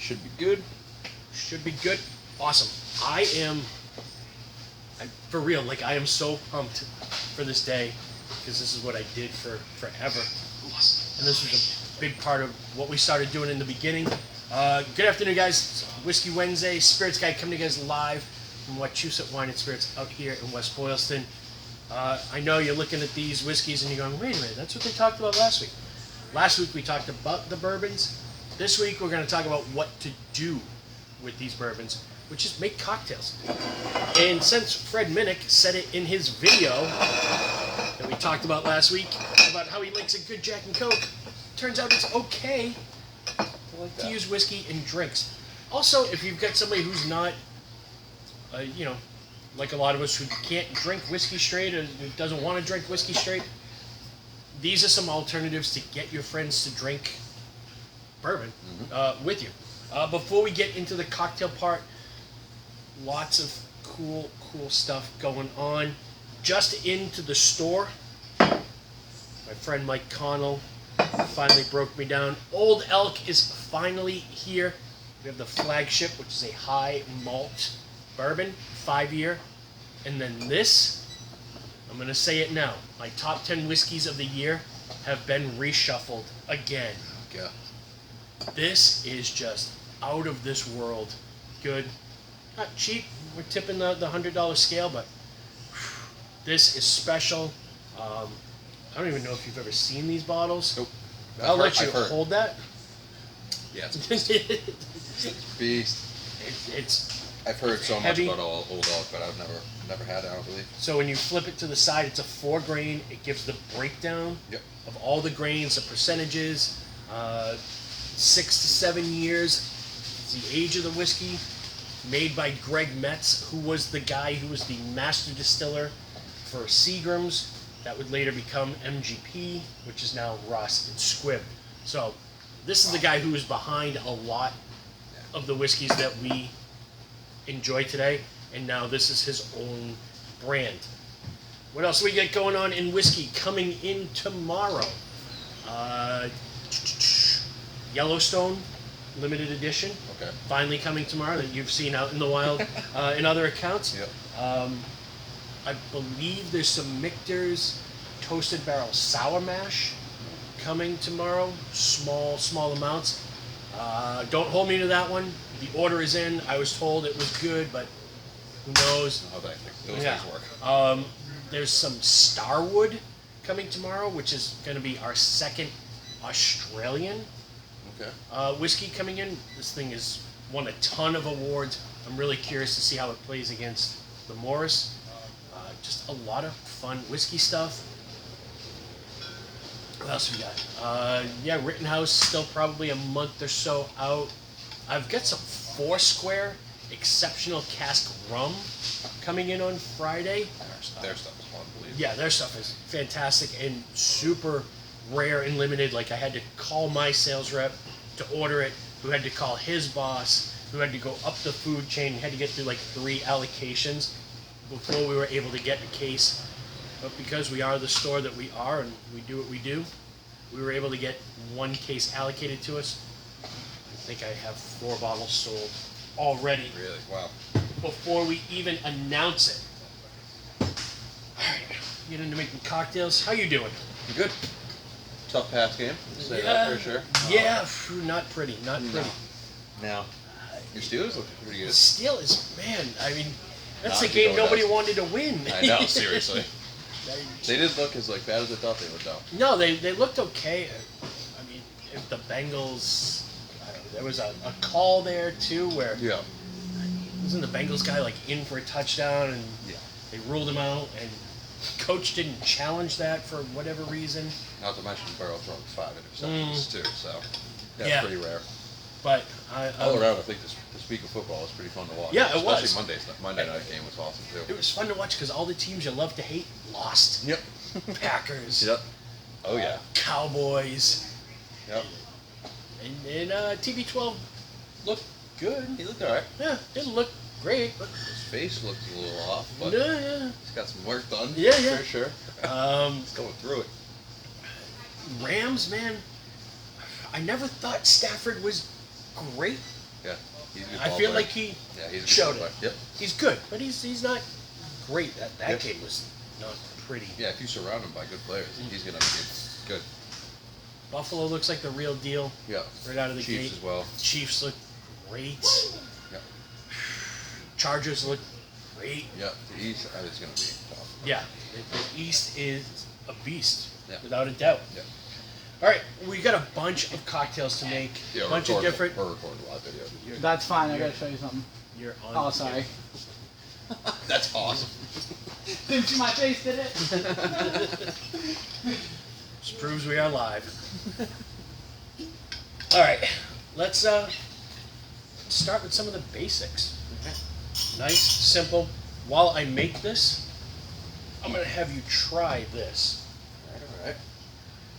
Should be good. Should be good. Awesome. I'm for real, like I am so pumped for this day because this is what I did for forever. And this was a big part of what we started doing in the beginning. Good afternoon, guys. Whiskey Wednesday, Spirits Guide coming to you guys live from Wachusett Wine and Spirits out here in West Boylston. I know you're looking at these whiskeys and you're going, wait a minute, that's what they talked about last week. Last week we talked about the bourbons. This week we're going to talk about what to do with these bourbons, which is make cocktails. And since Fred Minnick said it in his video that we talked about last week about how he likes a good Jack and Coke, turns out it's okay to use whiskey in drinks. Also, if you've got somebody who's not, like a lot of us who can't drink whiskey straight or who doesn't want to drink whiskey straight, these are some alternatives to get your friends to drink bourbon with you. Before we get into the cocktail part, lots of cool stuff going on. Just into the store, my friend Mike Connell finally broke me down. Old Elk is finally here. We have the flagship, which is a high malt bourbon, 5-year. And then this, I'm going to say it now, my top 10 whiskeys of the year have been reshuffled again. Yeah. This is just out of this world good. Not cheap. We're tipping the $100 scale, but this is special. I don't even know if you've ever seen these bottles. Nope. I'll let you hold that. Yeah, it's a beast. It's a beast. It's I've heard so heavy. much about Old Elk, but I've never had it, I don't believe. So when you flip it to the side, it's a 4-grain. It gives the breakdown of all the grains, the percentages. 6 to 7 years. It's the age of the whiskey. Made by Greg Metz, who was the guy who was the master distiller for Seagram's. That would later become MGP, which is now Ross and Squibb. So this is the guy who is behind a lot of the whiskeys that we enjoy today, and now this is his own brand. What else do we get going on in whiskey coming in tomorrow? Yellowstone limited edition. Okay. Finally coming tomorrow that you've seen out in the wild in other accounts. Yep. I believe there's some Michter's Toasted Barrel Sour Mash coming tomorrow. Small amounts. Don't hold me to that one. The order is in. I was told it was good, but who knows? How those things work. There's some Starwood coming tomorrow, which is going to be our second Australian whiskey coming in. This thing has won a ton of awards. I'm really curious to see how it plays against the Morris. Just a lot of fun whiskey stuff. What else we got? Rittenhouse still probably a month or so out. I've got some Foursquare exceptional cask rum coming in on Friday. Their stuff is unbelievable. Yeah, their stuff is fantastic and super rare and limited. Like I had to call my sales rep to order it, who had to call his boss, who had to go up the food chain, had to get through like 3 allocations before we were able to get a case. But because we are the store that we are and we do what we do, we were able to get 1 case allocated to us. I think I have 4 bottles sold already. Really? Wow. Before we even announce it. Alright, get into making cocktails. How you doing? Good. Tough pass game. Say that for sure. Yeah, not pretty. Not pretty. No. Your Steelers look pretty good. Steelers, man, I mean, that's the game nobody wanted to win. I know, seriously. They didn't look as bad as I thought they would, though. No, they looked okay. I mean, if the Bengals, I don't know, there was a call there too where wasn't the Bengals guy in for a touchdown and they ruled him out and coach didn't challenge that for whatever reason. Not to mention Burrow throwing 5 interceptions too, so that's pretty rare. But all around, I think this week of football was pretty fun to watch. Yeah, it was. Especially Monday night game was awesome too. It was fun to watch because all the teams you love to hate lost. Yep. Packers. Yep. Oh yeah. Cowboys. Yep. And TB12 looked good. He looked alright. Yeah, didn't look great, but his face looked a little off, but he's got some work done. Yeah. For sure. He's going through it. Rams, man. I never thought Stafford was great Yeah. He's a good I ball feel player. like he Yeah, he's a good showed ball it. player. Yep. He's good, but he's not great. That Yep. game was not pretty. Yeah, if you surround him by good players, he's gonna be good. Buffalo looks like the real deal. Yeah. Right out of the Chiefs gate. as well. Chiefs look great. Yep. Chargers look great. Yeah. The East is gonna be tough. Yeah, the East is a beast, Yeah. without a doubt. Yeah. All right, we got a bunch of cocktails to make. Yeah, A bunch of different. We're recording a live video. That's fine. I gotta show you something. You're on. Oh, sorry. That's awesome. Didn't see my face, did it? Just proves we are live. All right, let's start with some of the basics. Nice, simple. While I make this, I'm gonna have you try this. All right.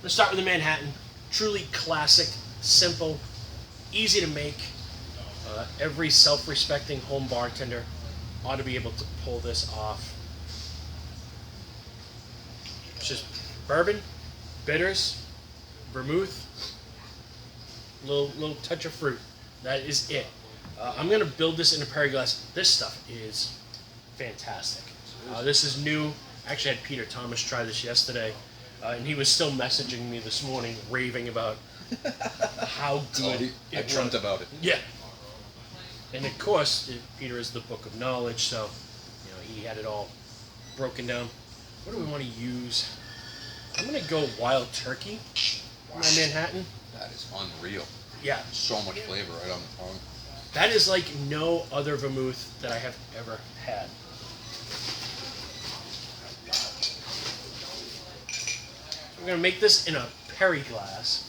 Let's start with the Manhattan. Truly classic, simple, easy to make. Every self-respecting home bartender ought to be able to pull this off. It's just bourbon, bitters, vermouth, little touch of fruit. That is it. I'm gonna build this in a Perry glass. This stuff is fantastic. This is new. I actually had Peter Thomas try this yesterday, and he was still messaging me this morning, raving about how good I dreamt about it. Yeah. And of course, Peter is the book of knowledge, so he had it all broken down. What do we want to use? I'm gonna go wild turkey for my Manhattan. That is unreal. Yeah, So much flavor right on the tongue. that is like no other vermouth that I have ever had. We're gonna make this in a Perry glass,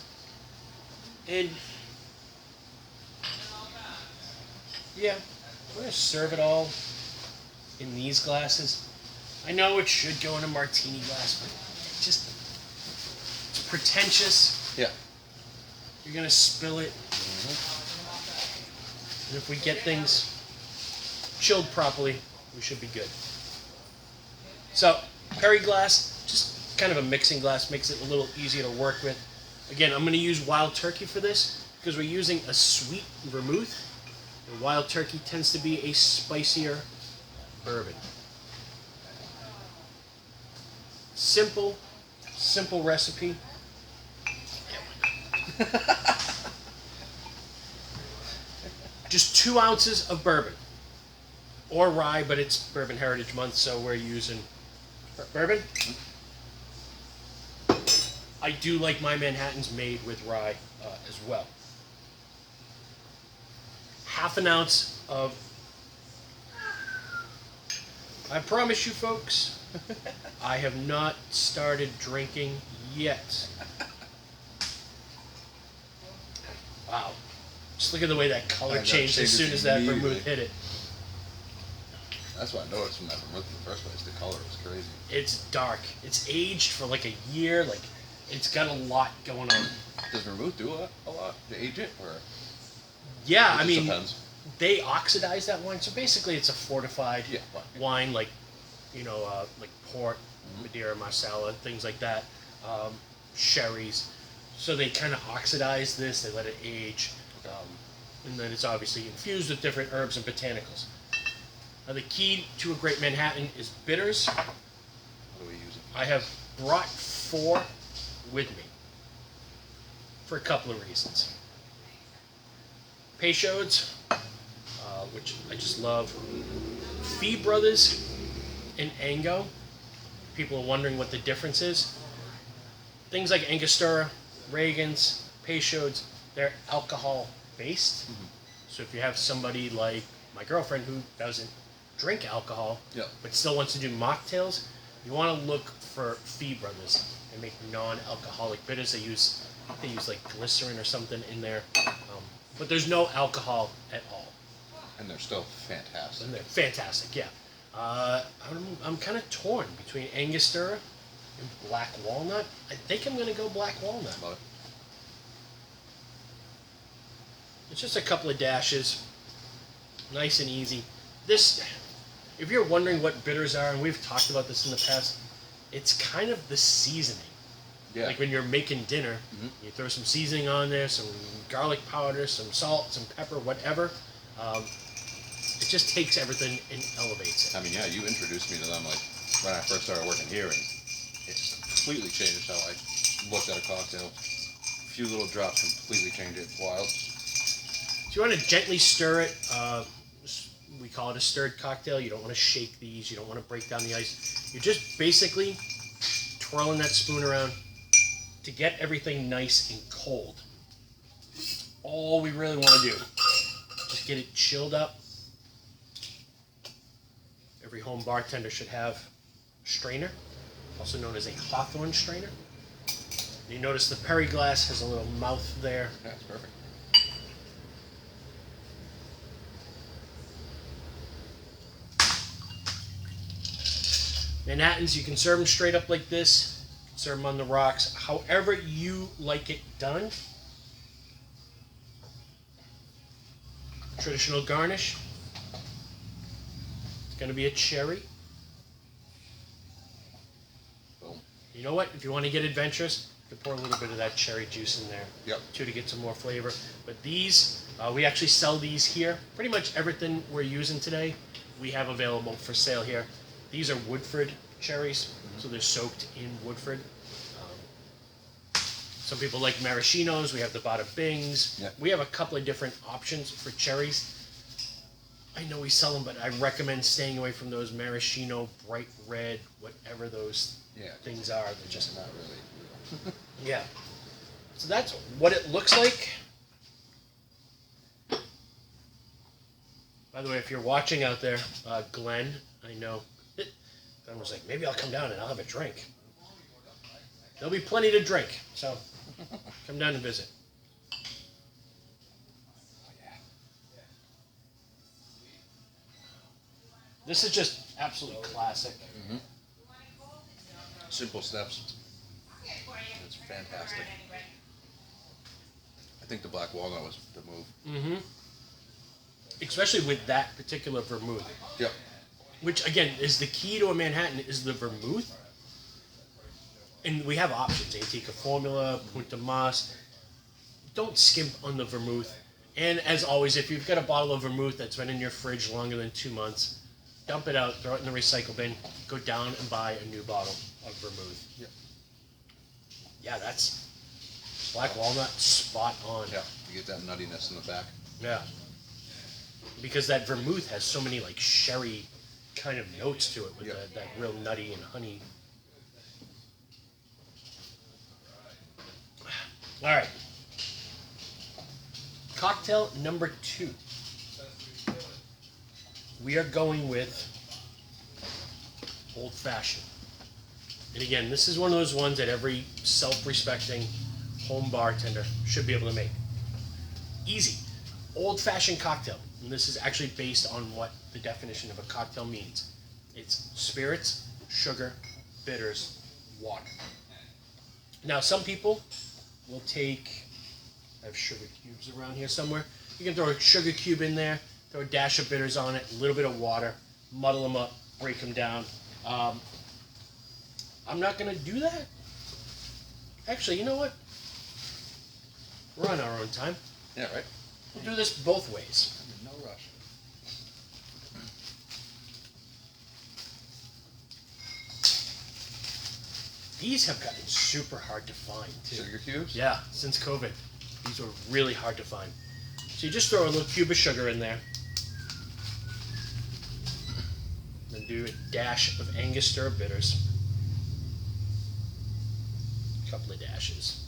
and yeah, we're gonna serve it all in these glasses. I know it should go in a martini glass, but it's pretentious. Yeah. You're gonna spill it, and if we get things chilled properly, we should be good. So, Perry glass, just kind of a mixing glass, makes it a little easier to work with. Again, I'm gonna use wild turkey for this because we're using a sweet vermouth. And wild turkey tends to be a spicier bourbon. Simple recipe. Just 2 ounces of bourbon or rye, but it's Bourbon Heritage Month, so we're using bourbon. I do like my Manhattans made with rye as well. 1/2 ounce of, I promise you folks, I have not started drinking yet. Wow. Just look at the way that color That changed as changes soon as that immediately. vermouth hit it. That's what I noticed from that vermouth in the first place. The color was crazy. It's dark. It's aged for like a year. Like, it's got a lot going on. Does vermouth do a lot to age it, or Yeah, it I just mean, depends? they oxidize that wine, so basically it's a fortified Yeah, fine. wine, like like port, Madeira, Marsala, things like that, sherries. So they kind of oxidize this. They let it age, and then it's obviously infused with different herbs and botanicals. Now, the key to a great Manhattan is bitters. What do we use it? I have brought 4 with me for a couple of reasons. Peychaud's, which I just love. Fee Brothers and Ango. People are wondering what the difference is. Things like Angostura, Reagan's, Peychaud's, they're alcohol based. So if you have somebody like my girlfriend who doesn't drink alcohol, Yeah. but still wants to do mocktails, you want to look for Fee Brothers and make non-alcoholic bitters. They use like glycerin or something in there, but there's no alcohol at all. And they're still fantastic. And they're fantastic, yeah. I'm kind of torn between Angostura and Black Walnut. I think I'm going to go Black Walnut. Love it. It's just a couple of dashes, nice and easy. This, if you're wondering what bitters are, and we've talked about this in the past, it's kind of the seasoning. Yeah. Like when you're making dinner, you throw some seasoning on there, some garlic powder, some salt, some pepper, whatever. It just takes everything and elevates it. I mean, yeah, you introduced me to them like when I first started working here, and it just completely changed how I looked at a cocktail. A few little drops completely changed it. Wild. So you want to gently stir it. We call it a stirred cocktail. You don't want to shake these. You don't want to break down the ice. You're just basically twirling that spoon around to get everything nice and cold. All we really want to do. Just get it chilled up. Every home bartender should have a strainer, also known as a Hawthorne strainer. And you notice the Perry glass has a little mouth there. Yeah, that's perfect. Manhattans, you can serve them straight up like this. You can serve them on the rocks. However you like it done. Traditional garnish. It's going to be a cherry. Boom. You know what? If you want to get adventurous, you can pour a little bit of that cherry juice in there. Yep. Too, to get some more flavor. But these, we actually sell these here. Pretty much everything we're using today, we have available for sale here. These are Woodford cherries, so they're soaked in Woodford. Some people like maraschinos. We have the Bada Bings. Yep. We have a couple of different options for cherries. I know we sell them, but I recommend staying away from those maraschino, bright red, whatever those things are. They're just Not really. yeah. So that's what it looks like. By the way, if you're watching out there, Glenn, I know. Glenn was like, maybe I'll come down and I'll have a drink. There'll be plenty to drink, so come down and visit. This is just absolute classic. Simple steps. It's fantastic. I think the black walnut was the move. Especially with that particular vermouth. Yep. Which, again, is the key to a Manhattan, is the vermouth. And we have options. Antica Formula, Punta Mas. Don't skimp on the vermouth. And as always, if you've got a bottle of vermouth that's been in your fridge longer than 2 months, dump it out, throw it in the recycle bin, go down and buy a new bottle of vermouth. Yep. Yeah, that's black walnut, spot on. Yeah. You get that nuttiness in the back. Yeah. Because that vermouth has so many like sherry kind of notes to it with that real nutty and honey. All right. Cocktail number 2. We are going with Old Fashioned. And again, this is one of those ones that every self-respecting home bartender should be able to make. Easy. Old Fashioned cocktail. And this is actually based on what the definition of a cocktail means. It's spirits, sugar, bitters, water. Now, some people will take, I have sugar cubes around here somewhere. You can throw a sugar cube in there, throw a dash of bitters on it, a little bit of water, muddle them up, break them down. I'm not going to do that. Actually, you know what? We're on our own time. Yeah, right? We'll do this both ways. I'm in no rush. These have gotten super hard to find, too. Sugar cubes? Yeah, since COVID. These were really hard to find. So you just throw a little cube of sugar in there. Then do a dash of Angostura bitters. A couple of dashes.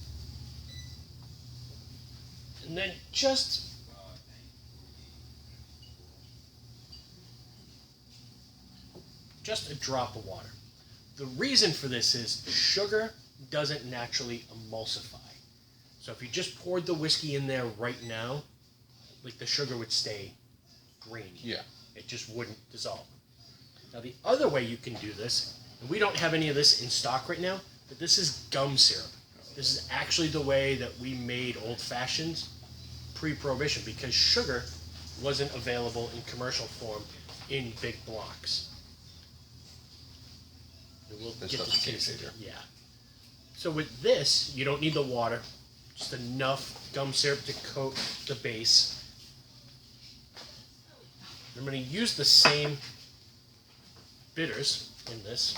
And then just a drop of water. The reason for this is sugar doesn't naturally emulsify. So if you just poured the whiskey in there right now, like the sugar would stay green. Yeah. It just wouldn't dissolve. Now the other way you can do this, and we don't have any of this in stock right now, but this is gum syrup. This is actually the way that we made Old Fashions pre-Prohibition, because sugar wasn't available in commercial form in big blocks. And we'll This get stuff's to a taste it. game changer. Yeah. So with this, you don't need the water, just enough gum syrup to coat the base. I'm going to use the same bitters in this.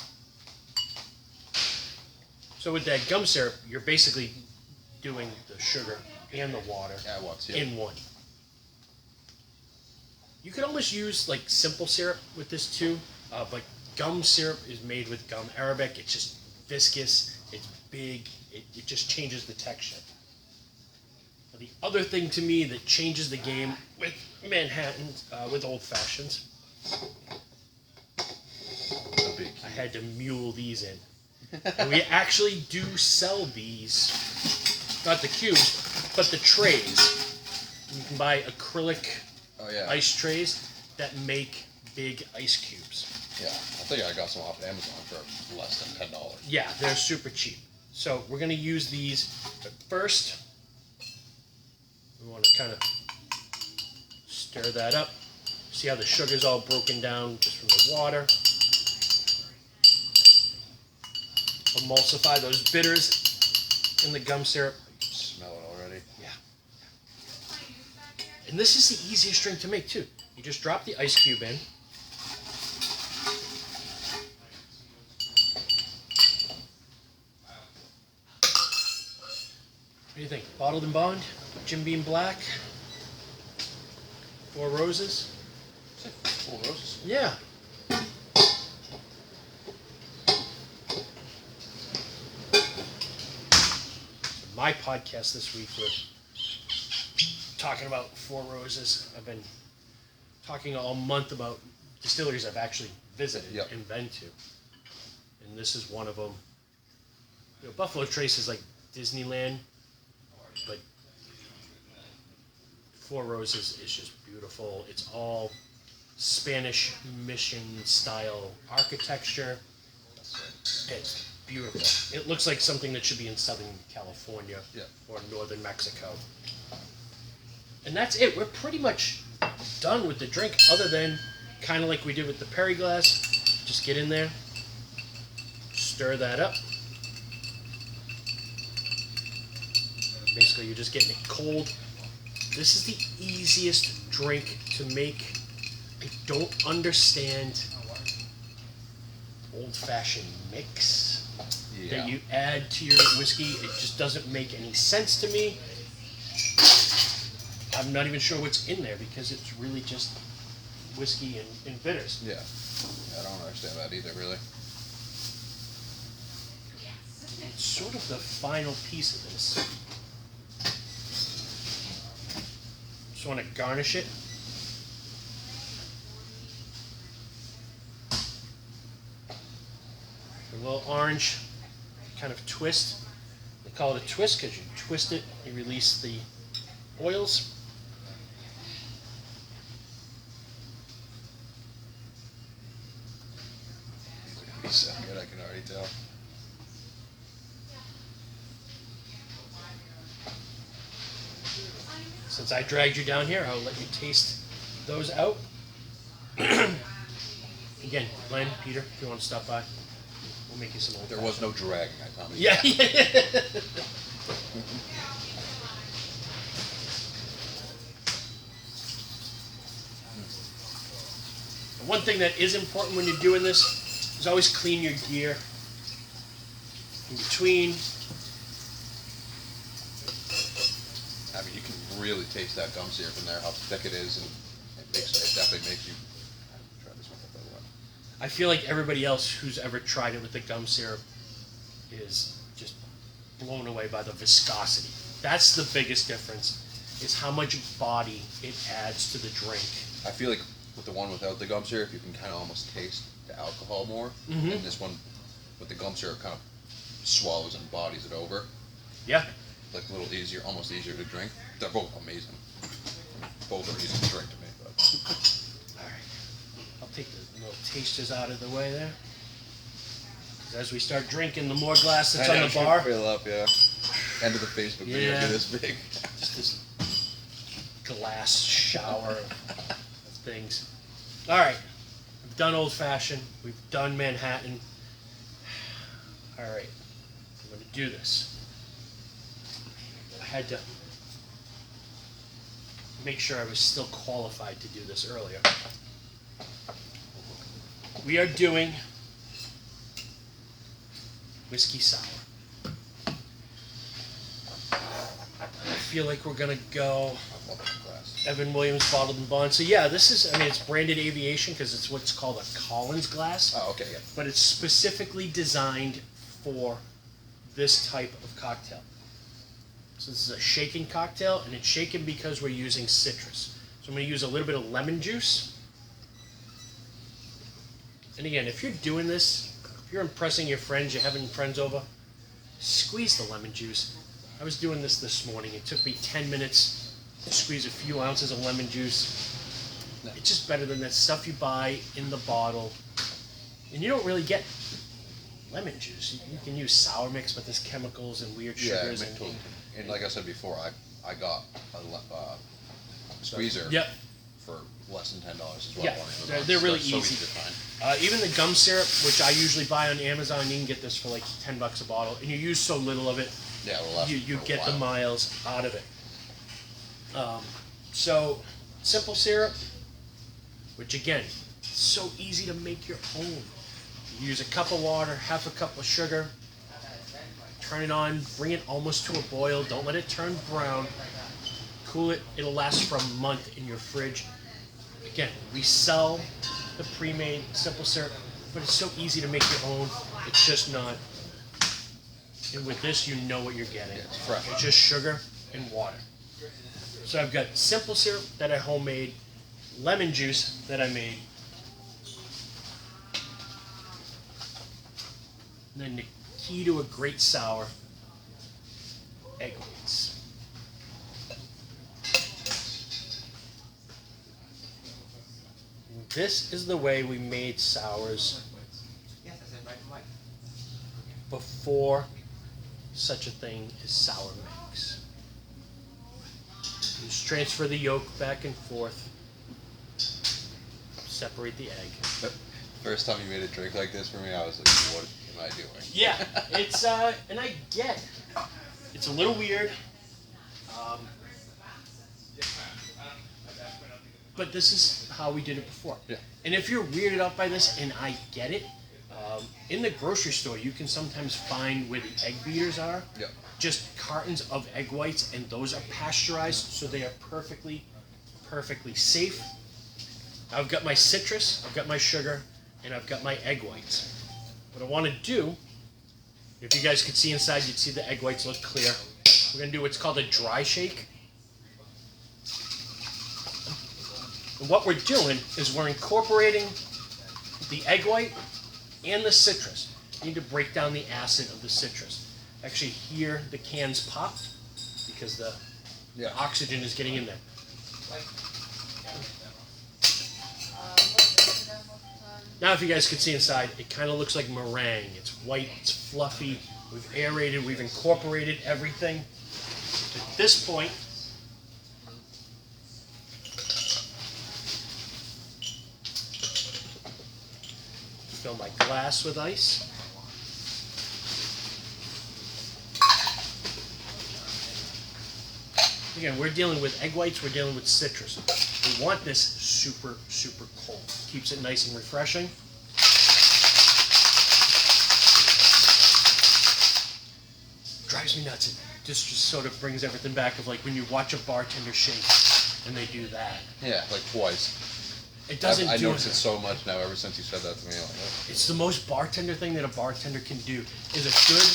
So with that gum syrup, you're basically doing the sugar and the water in one. You could almost use like simple syrup with this too, but gum syrup is made with gum arabic. It's just viscous, it's big, it just changes the texture. Now, the other thing to me that changes the game with Manhattan, with old fashions, I had to mule these in. And we actually do sell these, not the cubes, but the trays. You can buy acrylic ice trays that make big ice cubes. Yeah, I think I got some off Amazon for less than $10. Yeah, they're super cheap. So we're going to use these, but first we want to kind of stir that up. See how the sugar's all broken down just from the water. Emulsify those bitters in the gum syrup. You can smell it already. Yeah. And this is the easiest drink to make too. You just drop the ice cube in. What do you think? Bottled and Bond? Jim Beam Black? Four Roses? Four Roses? Yeah. My podcast this week, we're talking about Four Roses. I've been talking all month about distilleries I've actually visited and been to. And this is one of them. You know, Buffalo Trace is like Disneyland, but Four Roses is just beautiful. It's all Spanish mission style architecture. It's beautiful. It looks like something that should be in Southern California or Northern Mexico. And that's it. We're pretty much done with the drink, other than kind of like we did with the Perry glass. Just get in there, stir that up. Basically, you're just getting it cold. This is the easiest drink to make. I don't understand old-fashioned mix that you add to your whiskey. It just doesn't make any sense to me. I'm not even sure what's in there because it's really just whiskey and bitters. Yeah, I don't understand that either, really. It's sort of the final piece of this. Just want to garnish it. A little orange kind of twist. They call it a twist because you twist it, you release the oils. It's so good, I can already tell. Since I dragged you down here, I'll let you taste those out. Again, Glenn, Peter, if you want to stop by, we'll make you some old. There was no dragging, I promise. Yeah. One thing that is important when you're doing this is always clean your gear in between. I mean, you can really taste that gum syrup in there, how thick it is, and it definitely makes you. Try this one, by the way. I feel like everybody else who's ever tried it with the gum syrup is just blown away by the viscosity. That's the biggest difference, is how much body it adds to the drink. I feel like with the one without the gum syrup, you can kind of almost taste the alcohol more. Mm-hmm. And this one with the gum syrup kind of swallows and bodies it over. Yeah. Like a little easier, almost easier to drink. They're both amazing. Both are easy to drink to me. But. All right. I'll take the little tasters out of the way there. 'Cause as we start drinking, the more glass that's on the bar. Fill up, yeah. End of the Facebook video, be this big. Just this glass shower of things. All right. We've done Old Fashioned. We've done Manhattan. All right. I'm going to do this, I had to make sure I was still qualified to do this earlier. We are doing whiskey sour. I feel like we're gonna go I love that glass. Evan Williams Bottled and Bond. So yeah, this is, I mean, it's branded Aviation because it's what's called a Collins glass, Oh, okay, yeah. but it's specifically designed for this type of cocktail. So this is a shaken cocktail, and it's shaken because we're using citrus. So I'm going to use a little bit of lemon juice. And again, if you're doing this, if you're impressing your friends, you're having friends over, squeeze the lemon juice. I was doing this morning. It took me 10 minutes to squeeze a few ounces of lemon juice. It's just better than that stuff you buy in the bottle. And you don't really get lemon juice. You can use sour mix, but there's chemicals and weird sugars. Yeah, totally. And like I said before, I got a squeezer Yep. for less than $10 as well. Yeah, on Amazon. they're really So easy. to find. Even the gum syrup, which I usually buy on Amazon, you can get this for like $10 a bottle, and you use so little of it, Yeah, it'll last you for a get the while. miles out of it. So simple syrup, which again, so easy to make your own. You use a cup of water, half a cup of sugar, turn it on, bring it almost to a boil, don't let it turn brown, cool it, it'll last for a month in your fridge. Again, we sell the pre-made simple syrup, but it's so easy to make your own, it's just not. And with this, you know what you're getting. Yeah, it's fresh. It's just sugar and water. So I've got simple syrup that I homemade, lemon juice that I made, and then the key to a great sour, egg whites. This is the way we made sours before such a thing as sour mix. You just transfer the yolk back and forth, separate the egg. First time you made a drink like this for me, I was like, what am I doing? Yeah, it's and I get it. It's a little weird, but this is how we did it before. Yeah. And if you're weirded out by this, and I get it, in the grocery store you can sometimes find where the egg beaters are. Yeah. Just cartons of egg whites, and those are pasteurized, so they are perfectly safe. I've got my citrus, I've got my sugar, and I've got my egg whites. What I want to do, if you guys could see inside, you'd see the egg whites look clear. We're going to do what's called a dry shake. And what we're doing is we're incorporating the egg white and the citrus. You need to break down the acid of the citrus. Actually, here the cans pop because the oxygen is getting in there. Now, if you guys could see inside, it kind of looks like meringue. It's white, it's fluffy. We've aerated, we've incorporated everything. At this point, fill my glass with ice. Again, we're dealing with egg whites, we're dealing with citrus. We want this super, super cold. Keeps it nice and refreshing. Drives me nuts. It just sort of brings everything back of like when you watch a bartender shake and they do that. Yeah, like twice. It doesn't I do noticed it. it so much now ever since you said that to me. Like, oh. It's the most bartender thing that a bartender can do is a good,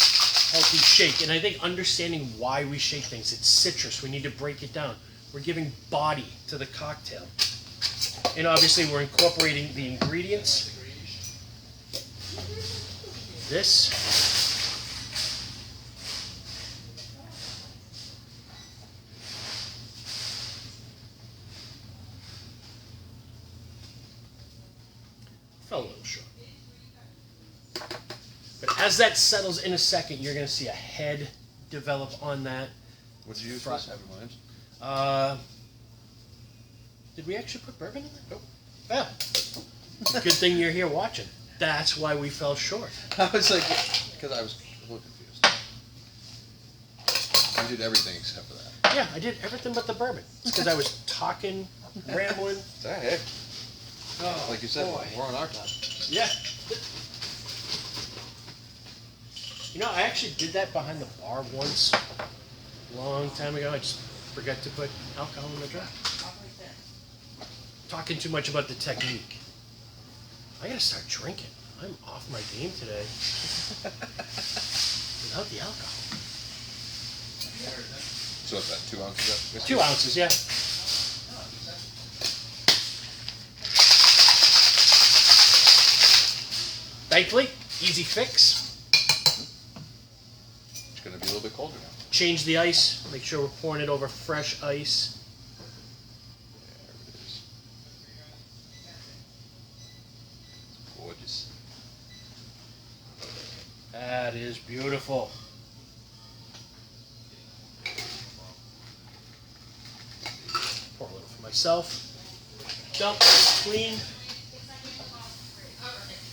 healthy shake. And I think understanding why we shake things, it's citrus. We need to break it down. We're giving body to the cocktail. And obviously we're incorporating the ingredients. This. Fell a little short. But as that settles in a second, you're going to see a head develop on that. What did you use for this? Evan Williams? Did we actually put bourbon in there? Nope. Yeah. Good thing you're here watching. That's why we fell short. I was like, because I was a little confused. You did everything except for that. Yeah, I did everything but the bourbon. It's because I was talking, rambling. Hey, Oh, like you said, boy. we're on our time. Yeah. You know, I actually did that behind the bar once, a long time ago. I just forgot to put alcohol in the drink. Talking too much about the technique. I gotta start drinking. I'm off my game today. Without the alcohol. So what's that, 2 ounces of whiskey? 2 ounces, yeah. Thankfully, easy fix. It's going to be a little bit colder now. Change the ice. Make sure we're pouring it over fresh ice. There it is. It's gorgeous. That is beautiful. Pour a little for myself. Dump this clean.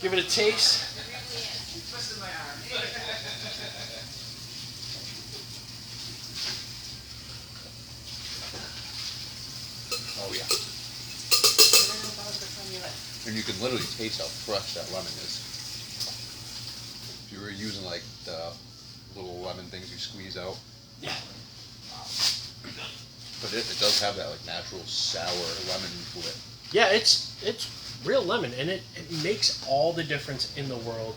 Give it a taste. Oh yeah. And you can literally taste how fresh that lemon is. If you were using like the little lemon things you squeeze out. Yeah. But it does have that like natural sour lemon to it. Yeah, it's real lemon, and it makes all the difference in the world.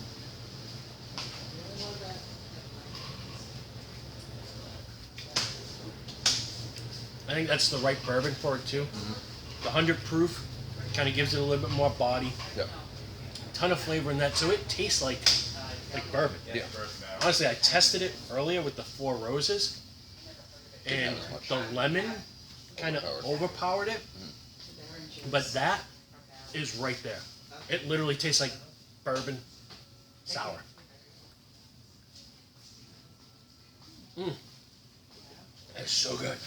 I think that's the right bourbon for it too. Mm-hmm. The 100 proof kind of gives it a little bit more body. Yep. Ton of flavor in that, so it tastes like bourbon. Yeah. Honestly, I tested it earlier with the 4 Roses, and Didn't have as the much. lemon kind of overpowered it. But that is right there. It literally tastes like bourbon sour. That's so good.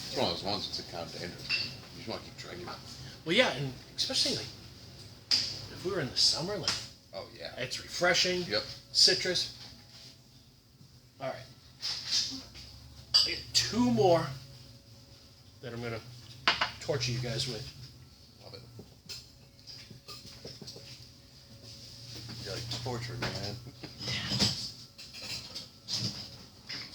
It's one of those ones that's kind of dangerous. You just want to keep drinking it. Well, yeah, and especially like if we were in the summer, like Oh yeah. it's refreshing. Yep. Citrus. All right. I get 2 more that I'm gonna torture you guys with. Love it. You're like tortured, man.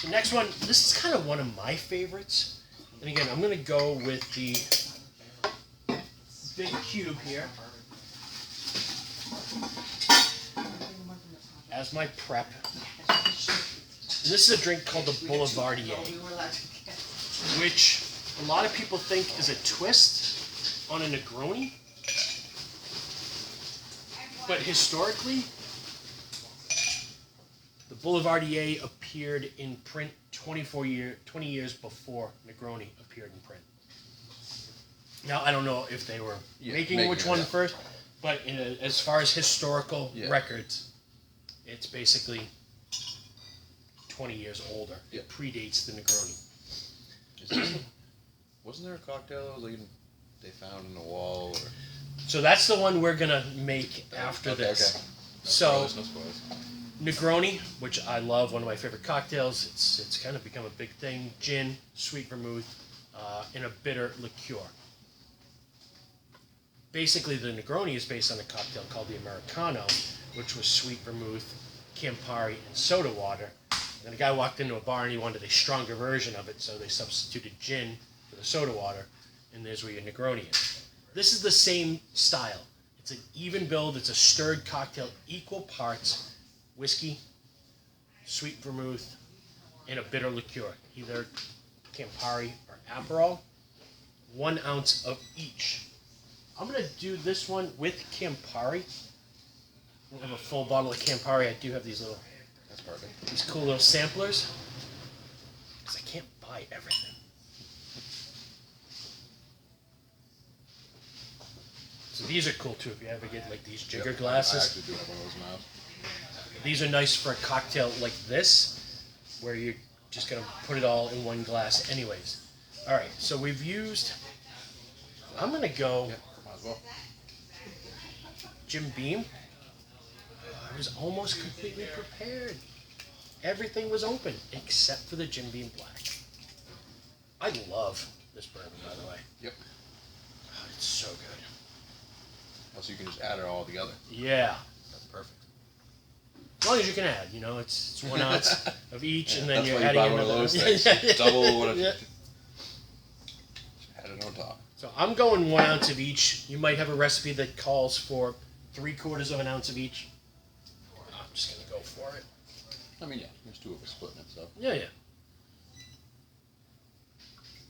The next one, this is kind of one of my favorites. And again, I'm gonna go with the big cube here as my prep. And this is a drink called the Boulevardier, which a lot of people think is a twist on a Negroni. But historically, the Boulevardier appeared in print 20 years before Negroni appeared in print. Now, I don't know if they were making which one first, but as far as historical records, it's basically 20 years older. Yeah. It predates the Negroni. Wasn't there a cocktail that was like they found in the wall? Or... So that's the one we're going to make after this. Okay. No So, spoilers, no spoilers. Negroni, which I love, one of my favorite cocktails. It's kind of become a big thing. Gin, sweet vermouth, and a bitter liqueur. Basically, the Negroni is based on a cocktail called the Americano, which was sweet vermouth, Campari, and soda water. And a guy walked into a bar and he wanted a stronger version of it, so they substituted gin for the soda water, and there's where your Negroni is. This is the same style. It's an even build. It's a stirred cocktail, equal parts whiskey, sweet vermouth, and a bitter liqueur, either Campari or Aperol. 1 ounce of each. I'm going to do this one with Campari. I don't have a full bottle of Campari. I do have these That's perfect. these cool little samplers, because I can't buy everything. So these are cool too if you ever get like these jigger I glasses. actually do have one of those now. These are nice for a cocktail like this, where you're just going to put it all in one glass anyways. All right, so we've used, I'm going to go Yeah, might as well. Jim Beam. I was almost completely prepared. Everything was open except for the Jim Beam Black. I love this bourbon, by the way. Yep. Oh, it's so good. Also, you can just add it all together. Yeah. That's perfect. As long as you can add, it's 1 ounce of each, and then that's you're why adding you buy one of another. those things. Double what it. Yeah. Add it on top. So I'm going 1 ounce of each. You might have a recipe that calls for 3/4 of an ounce of each. I'm just gonna go for it. I mean, yeah, there's 2 of us splitting it, so. Yeah.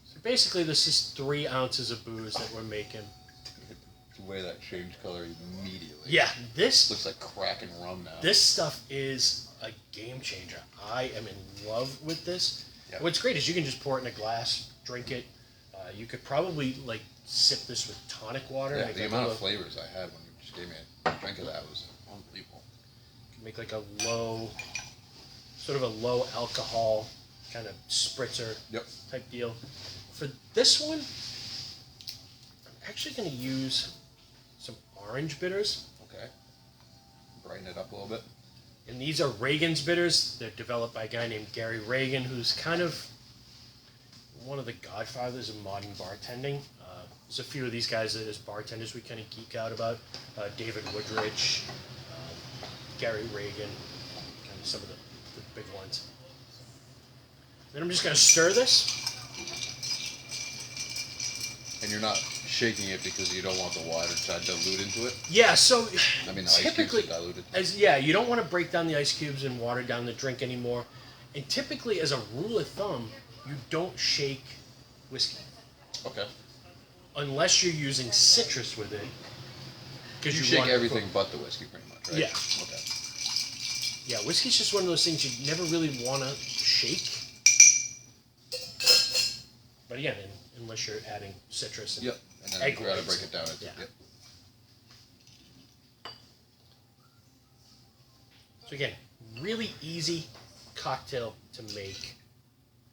So basically, this is 3 ounces of booze that we're making. The way that changed color immediately. Yeah, this Looks like cracking rum now. this stuff is a game changer. I am in love with this. Yep. What's great is you can just pour it in a glass, drink it. You could probably sip this with tonic water. Yeah, make the a amount little- of flavors I had when you just gave me a drink of that was unbelievable. Make like a sort of a low alcohol kind of spritzer Yep. type deal. For this one, I'm actually going to use some orange bitters. Okay. Brighten it up a little bit. And these are Reagan's bitters. They're developed by a guy named Gary Reagan, who's kind of one of the godfathers of modern bartending. There's a few of these guys that as bartenders we kind of geek out about. David Woodrich, Gary Reagan, kind of some of the big ones. Then I'm just going to stir this. And you're not shaking it because you don't want the water to dilute into it. Yeah, so I mean, the ice cubes typically, are diluted. you don't want to break down the ice cubes and water down the drink anymore. And typically, as a rule of thumb, you don't shake whiskey Okay. unless you're using citrus with it. You Because shake everything but the whiskey pretty much, right? Yeah. Okay. Yeah, whiskey's just one of those things you never really want to shake. But again, unless you're adding citrus and Yep. And then egg you gotta whites. break it down. Into, Yeah. Yep. So again, really easy cocktail to make.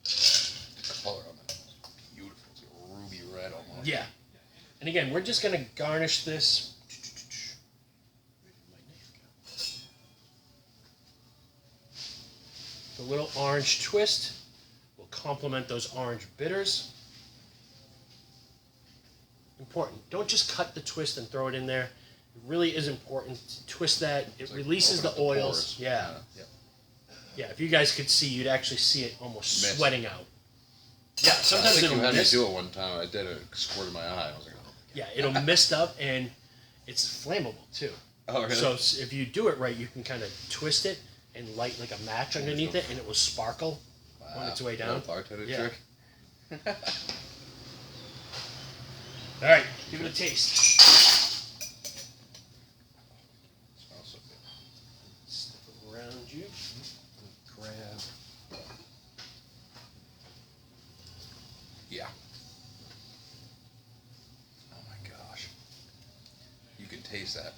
The color on that is beautiful. It's like a ruby red almost. Yeah. And again, we're just going to garnish this. The little orange twist will complement those orange bitters. Important. Don't just cut the twist and throw it in there. It really is important to twist that. It It's like releases the open up oils. pores. Yeah. Yep. Yeah, if you guys could see, you'd actually see it almost Mist. sweating out. Yeah, I sometimes think it'll you had me mist. do it one time. I did it. Squirt in my eye. I was like, oh. Yeah, it'll mist up and it's flammable too. Oh, really? So if you do it right, you can kind of twist it and light like a match underneath it, and it will sparkle on its way down. Little bartender Yeah. trick. All right, give it a taste. Smells so good. Step it around you. Grab. Yeah. Oh my gosh. You can taste that.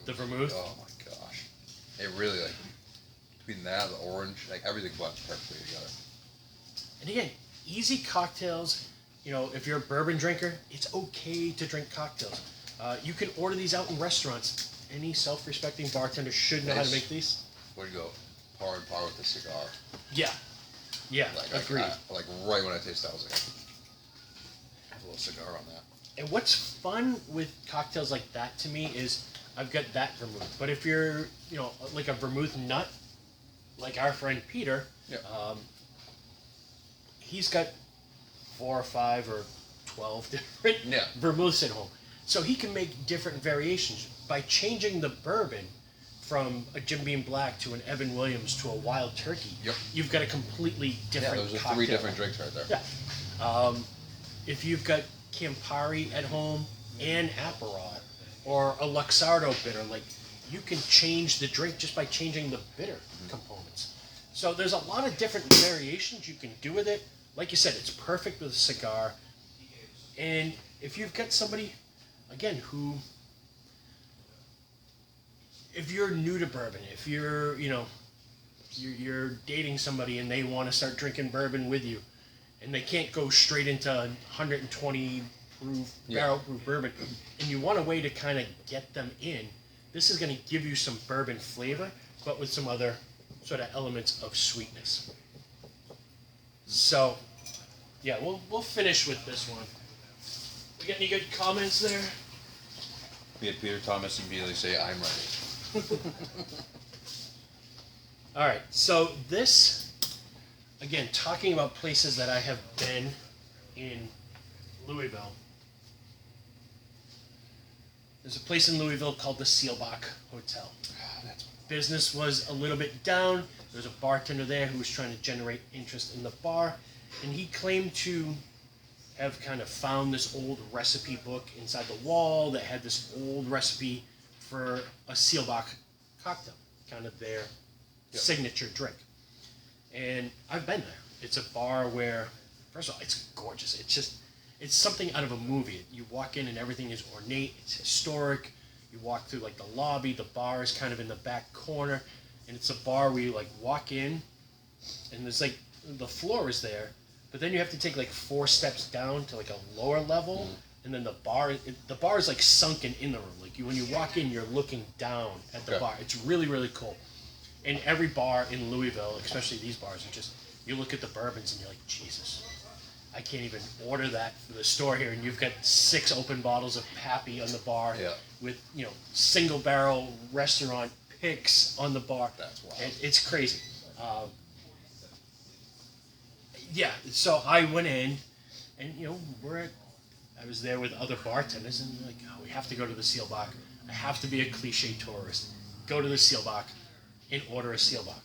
The vermouth? Oh my gosh. It really between that, the orange, everything blends perfectly together. And again, easy cocktails. If you're a bourbon drinker, it's okay to drink cocktails. You can order these out in restaurants. Any self-respecting bartender should know how to Nice. make these. Where you go, par and par with the cigar. Yeah. Yeah, Like agreed. right when I tasted that, I was like, have a little cigar on that. And what's fun with cocktails like that to me is I've got that vermouth. But if you're, like a vermouth nut, like our friend Peter, Yeah. he's got 4 or 5 or 12 different Yeah. vermouths at home. So he can make different variations by changing the bourbon from a Jim Beam Black to an Evan Williams to a Wild Turkey. Yep. You've got a completely different Yeah, those are cocktail. 3 different drinks right there. Yeah. If you've got Campari at home and Aperol or a Luxardo bitter, you can change the drink just by changing the bitter components. So there's a lot of different variations you can do with it. Like you said, it's perfect with a cigar. And if you've got somebody, again, who, if you're new to bourbon, if you're, you're dating somebody and they want to start drinking bourbon with you, and they can't go straight into 120 proof, barrel proof bourbon, and you want a way to kind of get them in, This is going to give you some bourbon flavor, but with some other sort of elements of sweetness. So, yeah, we'll finish with this one. We got any good comments there? We had Peter Thomas immediately say, "I'm ready." All right, so this, again, talking about places that I have been in Louisville. There's a place in Louisville called the Seelbach Hotel. Business was a little bit down. There was a bartender there who was trying to generate interest in the bar, and he claimed to have kind of found this old recipe book inside the wall that had this old recipe for a Seelbach cocktail, kind of their signature drink. And I've been there. It's a bar where, first of all, it's gorgeous. It's something out of a movie. You walk in and everything is ornate, it's historic. You walk through like the lobby, the bar is kind of in the back corner, and it's a bar where you like walk in and there's like, the floor is there, but then you have to take like 4 steps down to like a lower level, and then the bar is like sunken in the room. Like when you walk in, you're looking down at the bar. It's really, really cool. And every bar in Louisville, especially these bars, are just, you look at the bourbons and you're like, Jesus, I can't even order that for the store here, and you've got 6 open bottles of Pappy on the bar with, you know, single barrel restaurant picks on the bar. That's wild. It's crazy. Yeah, so I went in, and you know, I was there with other bartenders, and like, oh, we have to go to the Seelbach. I have to be a cliche tourist. Go to the Seelbach and order a Seelbach.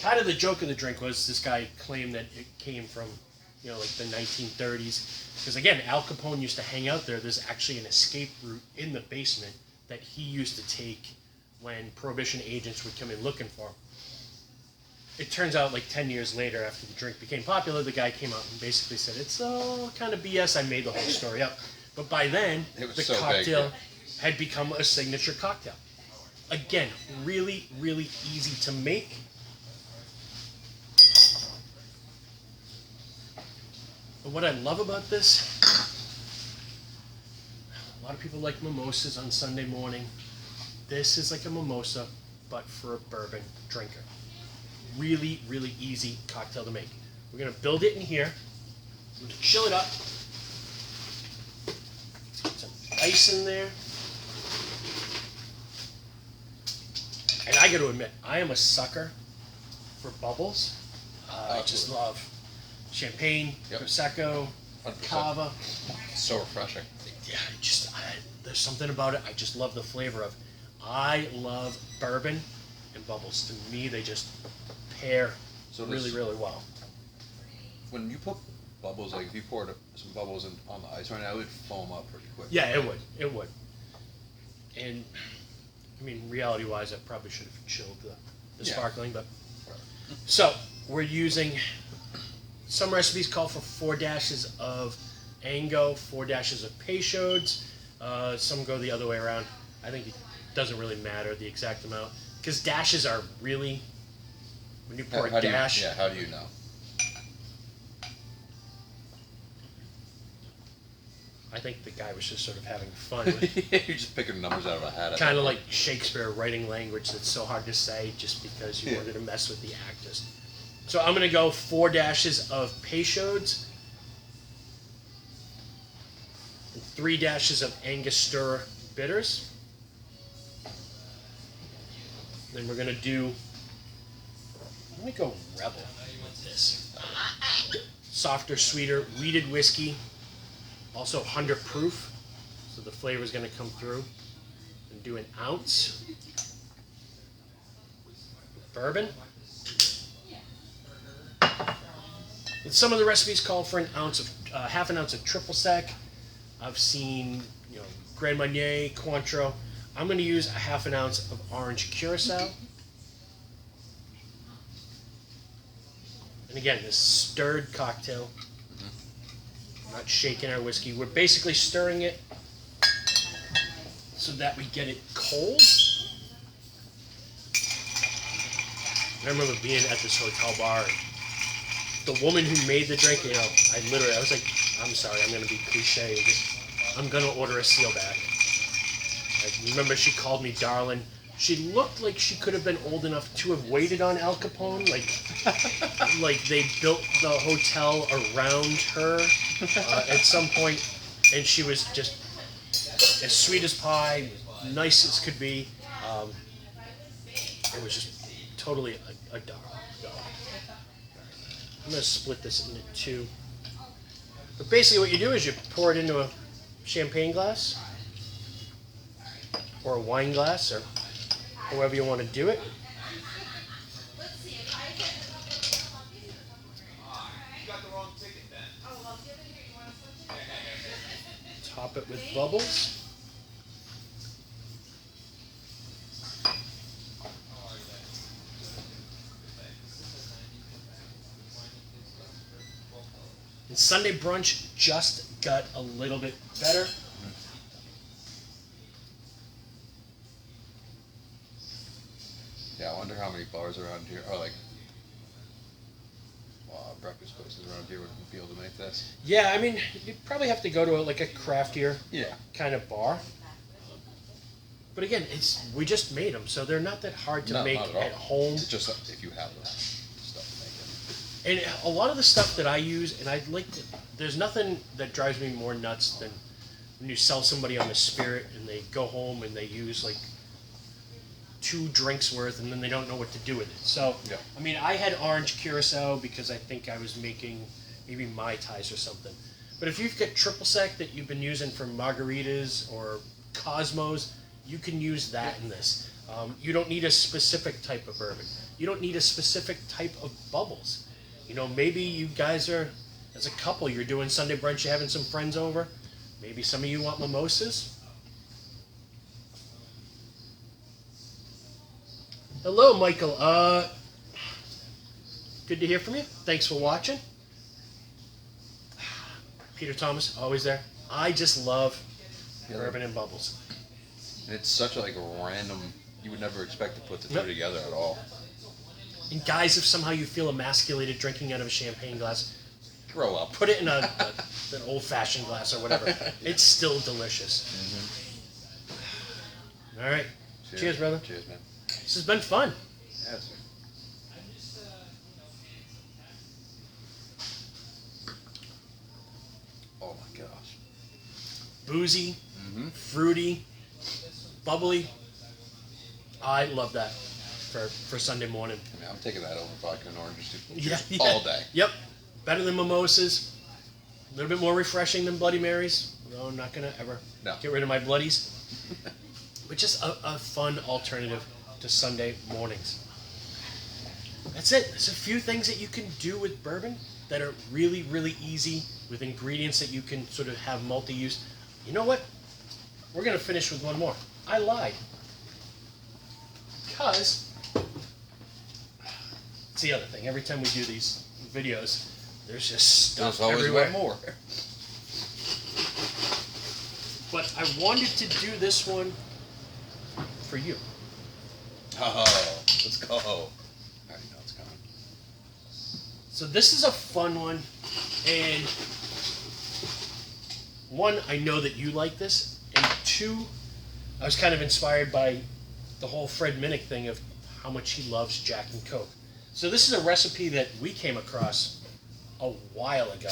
Kind of the joke of the drink was this guy claimed that it came from, you know, like the 1930s. Because again, Al Capone used to hang out there. There's actually an escape route in the basement that he used to take when Prohibition agents would come in looking for him. It turns out like 10 years later, after the drink became popular, the guy came out and basically said, it's all kind of BS, I made the whole story up. But by then, the cocktail had become a signature cocktail. Again, really, really easy to make. But what I love about this, a lot of people like mimosas on Sunday morning. This is like a mimosa, but for a bourbon drinker. Really, really easy cocktail to make. We're going to build it in here. We're going to chill it up. Put some ice in there. And I got to admit, I am a sucker for bubbles. I just love champagne, Prosecco, 100%. Cava. It's so refreshing. Yeah, there's something about it. I just love the flavor of. I love bourbon and bubbles. To me, they just pair really, really well. When you put bubbles, like if you poured some bubbles on the ice right now, it would foam up pretty quick. Yeah, it would. It would. And I mean, reality-wise, I probably should have chilled the sparkling, but so we're using. Some recipes call for 4 dashes of Ango, 4 dashes of Peychaud's. Some go the other way around. I think it doesn't really matter the exact amount because dashes are really. When you pour a dash. How do you know? I think the guy was just sort of having fun with You're just picking numbers out of a hat. kind of like Shakespeare writing language that's so hard to say just because you wanted to mess with the actors. So I'm going to go 4 dashes of Peychaud's and 3 dashes of Angostura bitters. Then we're going to do, I'm going to go Rebel with this. Softer, sweeter, wheated whiskey, also 100 proof, so the flavor is going to come through. And do an ounce. Bourbon. And some of the recipes call for an ounce of, half an ounce of triple sec. I've seen, you know, Grand Marnier, Cointreau. I'm going to use a half an ounce of orange curacao. And again, this stirred cocktail. We're not shaking our whiskey. We're basically stirring it so that we get it cold. I remember being at this hotel bar. And the woman who made the drink, you know, I was like, I'm sorry, I'm going to be cliche. I'm going to order a Seelbach. I remember she called me darling. She looked like she could have been old enough to have waited on Al Capone. Like they built the hotel around her at some point, and she was just as sweet as pie, nice as could be. It was just totally a dog. I'm going to split this into two. But basically what you do is you pour it into a champagne glass or a wine glass or however you want to do it. Top it with bubbles. And Sunday brunch just got a little bit better. Yeah, I wonder how many bars around here, or like breakfast places around here would be able to make this. Yeah, I mean, you'd probably have to go to like a craftier kind of bar. But again, we just made them, so they're not that hard to make at home. It's just if you have the stuff to make it. And a lot of the stuff that I use, and I'd like to, there's nothing that drives me more nuts than when you sell somebody on the spirit and they go home and they use like 2 drinks worth and then they don't know what to do with it. So, I mean, I had orange curacao because I think I was making maybe Mai Tais or something. But if you've got triple sec that you've been using for margaritas or Cosmos, you can use that in this. You don't need a specific type of bourbon. You don't need a specific type of bubbles. You know, maybe you guys are, as a couple, you're doing Sunday brunch, you're having some friends over. Maybe some of you want mimosas. Hello, Michael. Good to hear from you. Thanks for watching. Peter Thomas, always there. I just love bourbon and bubbles. And it's such a random, you would never expect to put the two together at all. And guys, if somehow you feel emasculated drinking out of a champagne glass, grow up. Put it in an old-fashioned glass or whatever. It's still delicious. All right. Cheers, brother. Cheers, man. This has been fun. Yes, sir. Oh my gosh. Boozy, fruity, bubbly. I love that for Sunday morning. I mean, I'm taking that over vodka and orange juice all day. Yep. Better than mimosas. A little bit more refreshing than Bloody Marys. No, I'm not going to ever get rid of my Bloodies. But just a fun alternative to Sunday mornings. That's it. There's a few things that you can do with bourbon that are really, really easy with ingredients that you can sort of have multi-use. You know what? We're going to finish with one more. I lied. Because it's the other thing. Every time we do these videos, there's just stuff everywhere. There's always one more. But I wanted to do this one for you. Oh, let's go. I already know it's coming. So this is a fun one, and one, I know that you like this, and two, I was kind of inspired by the whole Fred Minnick thing of how much he loves Jack and Coke. So this is a recipe that we came across a while ago.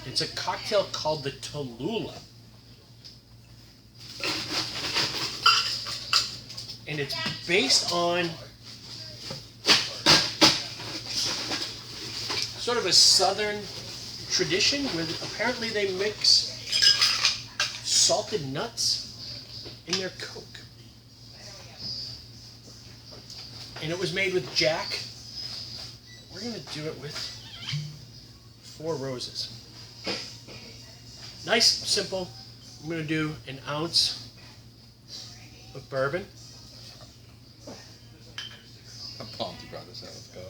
It's a cocktail called the Tallulah. And it's based on sort of a southern tradition where apparently they mix salted nuts in their Coke. And it was made with Jack. We're going to do it with 4 roses. Nice, simple. I'm going to do an ounce of bourbon. I'm pumped you brought this out. Let's go.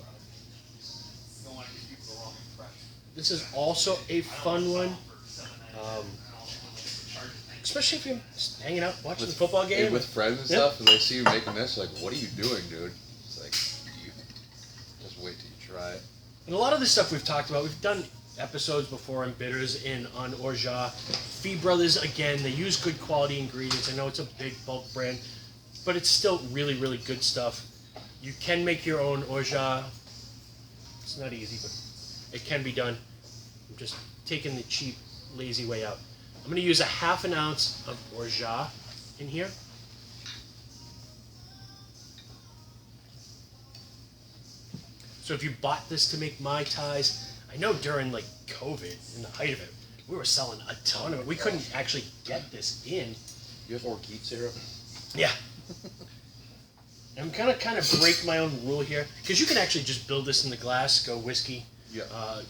This is also a fun one. Especially if you're just hanging out watching the football game. With friends and stuff, and they see you making this, like, what are you doing, dude? It's like, you just wait till you try it. And a lot of this stuff we've talked about, we've done episodes before on bitters and on Orgeat. Fee Brothers, again, they use good quality ingredients. I know it's a big bulk brand, but it's still really, really good stuff. You can make your own Orgeat. It's not easy, but it can be done. I'm just taking the cheap, lazy way out. I'm going to use a half an ounce of Orgeat in here. So if you bought this to make Mai Tais, I know during like COVID, in the height of it, we were selling a ton of it. We couldn't actually get this in. You have orgeat syrup? Yeah. I'm gonna kind of break my own rule here, because you can actually just build this in the glass, go whiskey, Yeah.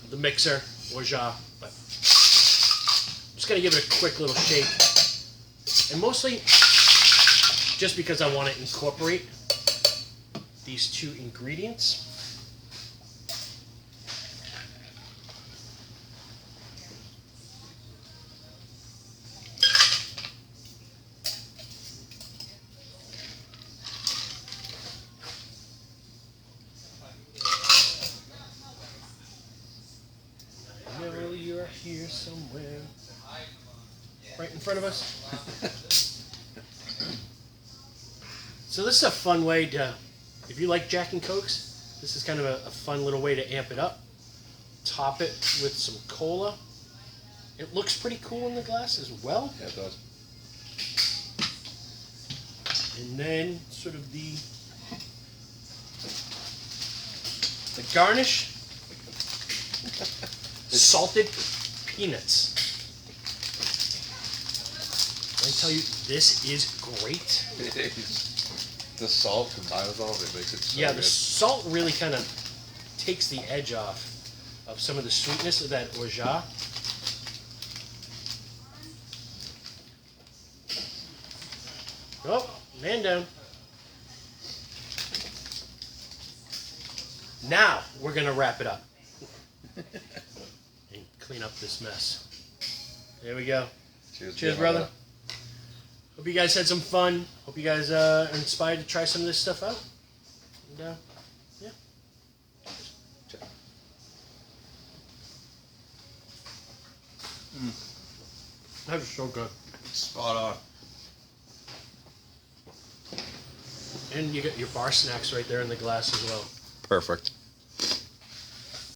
the mixer, Orgeat, but I'm just gonna give it a quick little shake. And mostly just because I want to incorporate these two ingredients. You're here somewhere, right in front of us. So this is a fun way to, if you like Jack and Cokes, this is kind of a fun little way to amp it up. Top it with some cola. It looks pretty cool in the glass as well. Yeah, it does. And then sort of the garnish. Salted peanuts. I tell you, this is great. It is. The salt combined with all of it makes it so Yeah, good. the salt really kind of takes the edge off of some of the sweetness of that Orgeat. Oh, man down. Now we're gonna wrap it up. And clean up this mess. There we go. Cheers, brother. Hope you guys had some fun. Hope you guys are inspired to try some of this stuff out. And, yeah. That was so good. Spot on. And you get your bar snacks right there in the glass as well. Perfect.